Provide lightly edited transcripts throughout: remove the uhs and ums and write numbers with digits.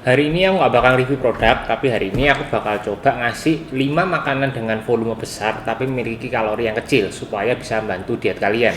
Hari ini aku nggak bakal review produk, tapi hari ini aku bakal coba ngasih 5 makanan dengan volume besar tapi memiliki kalori yang kecil supaya bisa membantu diet kalian.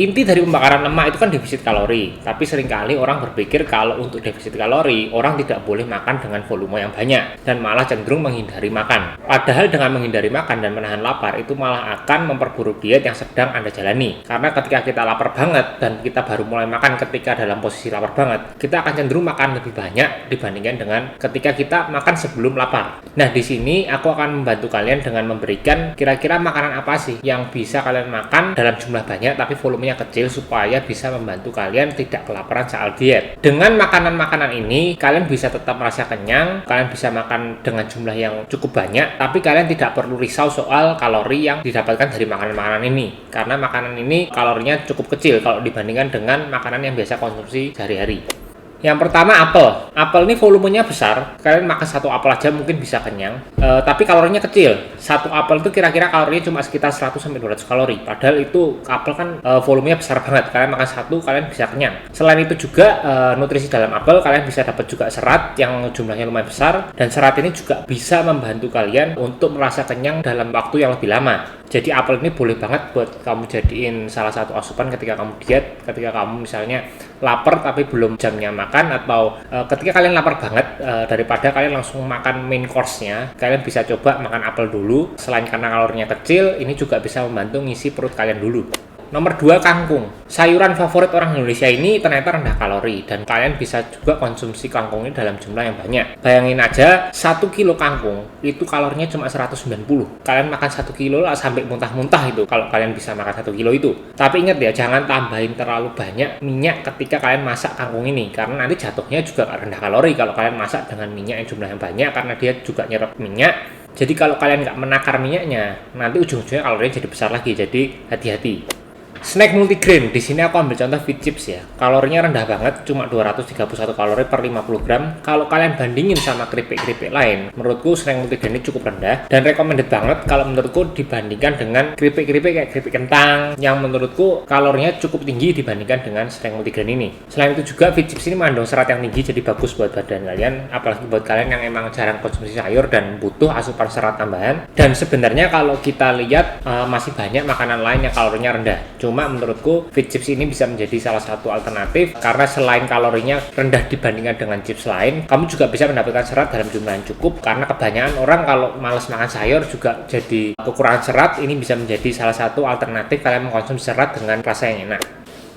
Inti dari pembakaran lemak itu kan defisit kalori, tapi seringkali orang berpikir kalau untuk defisit kalori, orang tidak boleh makan dengan volume yang banyak, dan malah cenderung menghindari makan. Padahal dengan menghindari makan dan menahan lapar, itu malah akan memperburuk diet yang sedang Anda jalani. Karena ketika kita lapar banget, dan kita baru mulai makan ketika dalam posisi lapar banget, kita akan cenderung makan lebih banyak dibandingkan dengan ketika kita makan sebelum lapar. Nah, di sini aku akan membantu kalian dengan memberikan kira-kira makanan apa sih yang bisa kalian makan dalam jumlah banyak, tapi volumenya kecil supaya bisa membantu kalian tidak kelaparan saat diet. Dengan makanan-makanan ini, kalian bisa tetap merasa kenyang, kalian bisa makan dengan jumlah yang cukup banyak, tapi kalian tidak perlu risau soal kalori yang didapatkan dari makanan-makanan ini. Karena makanan ini kalorinya cukup kecil kalau dibandingkan dengan makanan yang biasa konsumsi sehari-hari. Yang pertama, apel. Apel ini volumenya besar. Kalian makan satu apel aja mungkin bisa kenyang. Tapi kalorinya kecil. Satu apel itu kira-kira kalorinya cuma sekitar 100-200 kalori. Padahal itu apel kan volumenya besar banget. Kalian makan satu, kalian bisa kenyang. Selain itu juga nutrisi dalam apel, kalian bisa dapat juga serat yang jumlahnya lumayan besar. Dan serat ini juga bisa membantu kalian untuk merasa kenyang dalam waktu yang lebih lama. Jadi apel ini boleh banget buat kamu jadiin salah satu asupan ketika kamu diet, ketika kamu misalnya lapar tapi belum jamnya makan, atau ketika kalian lapar banget, daripada kalian langsung makan main course-nya, kalian bisa coba makan apel dulu. Selain karena kalorinya kecil, ini juga bisa membantu ngisi perut kalian dulu. Nomor 2, kangkung. Sayuran favorit orang Indonesia ini ternyata rendah kalori, dan kalian bisa juga konsumsi kangkung ini dalam jumlah yang banyak. Bayangin aja, 1 kilo kangkung itu kalorinya cuma 190. Kalian makan 1 kilo lah sampai muntah-muntah itu kalau kalian bisa makan 1 kilo itu. Tapi ingat ya, jangan tambahin terlalu banyak minyak ketika kalian masak kangkung ini, karena nanti jatuhnya juga rendah kalori kalau kalian masak dengan minyak yang jumlah yang banyak, karena dia juga nyerap minyak. Jadi kalau kalian nggak menakar minyaknya, nanti ujung-ujungnya kalorinya jadi besar lagi. Jadi hati-hati. Snack multigrain, di sini aku ambil contoh Fit Chips ya. Kalorinya rendah banget, cuma 231 kalori per 50 gram. Kalau kalian bandingin sama keripik-keripik lain, menurutku snack multigrain ini cukup rendah dan recommended banget kalau menurutku dibandingkan dengan keripik-keripik kayak keripik kentang yang menurutku kalorinya cukup tinggi dibandingkan dengan snack multigrain ini. Selain itu juga Fit Chips ini mengandung serat yang tinggi, jadi bagus buat badan kalian, apalagi buat kalian yang emang jarang konsumsi sayur dan butuh asupan serat tambahan. Dan sebenarnya kalau kita lihat masih banyak makanan lain yang kalorinya rendah. Cuma menurutku Fit Chips ini bisa menjadi salah satu alternatif karena selain kalorinya rendah dibandingkan dengan chips lain, kamu juga bisa mendapatkan serat dalam jumlah yang cukup, karena kebanyakan orang kalau males makan sayur juga jadi kekurangan serat. Ini bisa menjadi salah satu alternatif kalian mengkonsumsi serat dengan rasa yang enak.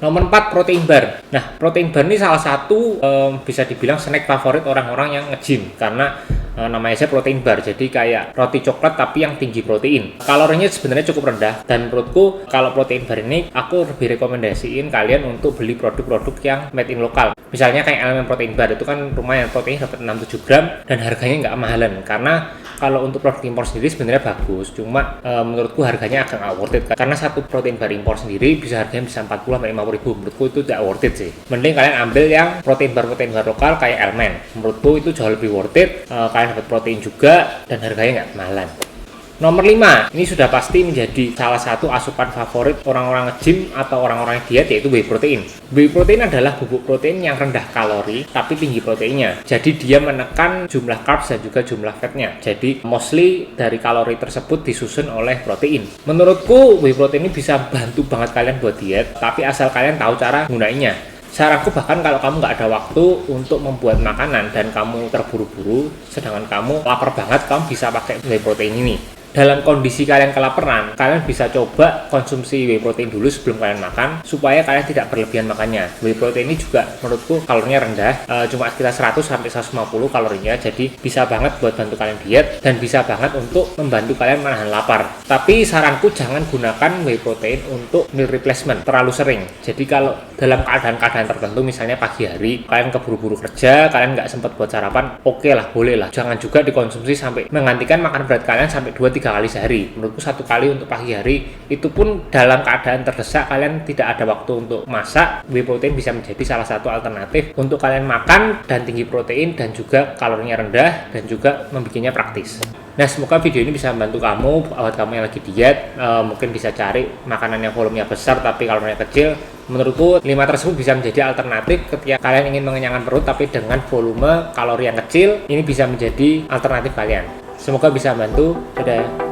Nomor 4, protein bar. Nah, protein bar ini salah satu bisa dibilang snack favorit orang-orang yang nge-gym, karena namanya aja protein bar, jadi kayak roti coklat tapi yang tinggi protein. Kalorinya sebenarnya cukup rendah, dan menurutku kalau protein bar ini aku lebih rekomendasiin kalian untuk beli produk-produk yang made in lokal. Misalnya kayak Elemen Protein Bar, itu kan lumayan, proteinnya dapat 6-7 gram dan harganya nggak mahalan. Karena kalau untuk produk impor sendiri sebenarnya bagus, cuma menurutku harganya agak nggak worth it, karena satu protein bar impor sendiri bisa harganya bisa 40-50 ribu. Menurutku itu tidak worth it sih. Mending kalian ambil yang protein bar lokal kayak Elemen. Menurutku itu jauh lebih worth it. Kalian dapat protein juga dan harganya nggak kemahalan. Nomor 5, ini sudah pasti menjadi salah satu asupan favorit orang-orang nge-gym atau orang-orang diet, yaitu whey protein. Whey protein adalah bubuk protein yang rendah kalori tapi tinggi proteinnya. Jadi dia menekan jumlah carbs dan juga jumlah fatnya. Jadi mostly dari kalori tersebut disusun oleh protein. Menurutku whey protein ini bisa bantu banget kalian buat diet, tapi asal kalian tahu cara gunainya. Saranku, bahkan kalau kamu nggak ada waktu untuk membuat makanan dan kamu terburu-buru, sedangkan kamu lapar banget, kamu bisa pakai whey protein ini. Dalam kondisi kalian kelaparan, kalian bisa coba konsumsi whey protein dulu sebelum kalian makan, supaya kalian tidak berlebihan makannya. Whey protein ini juga menurutku kalorinya rendah, cuma sekitar 100-150 kalorinya, jadi bisa banget buat bantu kalian diet dan bisa banget untuk membantu kalian menahan lapar. Tapi saranku, jangan gunakan whey protein untuk meal replacement terlalu sering. Jadi kalau dalam keadaan-keadaan tertentu, misalnya pagi hari kalian keburu-buru kerja, kalian nggak sempat buat sarapan, oke lah, boleh lah. Jangan juga dikonsumsi sampai menggantikan makan berat kalian sampai 2-3 3 kali sehari. Menurutku 1 kali untuk pagi hari, itu pun dalam keadaan terdesak, kalian tidak ada waktu untuk masak, whey protein bisa menjadi salah satu alternatif untuk kalian makan dan tinggi protein dan juga kalorinya rendah dan juga membuatnya praktis. Nah, semoga video ini bisa membantu kamu, buat kamu yang lagi diet, mungkin bisa cari makanan yang volumenya besar tapi kalorinya kecil. Menurutku 5 tersebut bisa menjadi alternatif ketika kalian ingin mengenyangkan perut tapi dengan volume kalori yang kecil. Ini bisa menjadi alternatif kalian. Semoga bisa membantu. Dadah.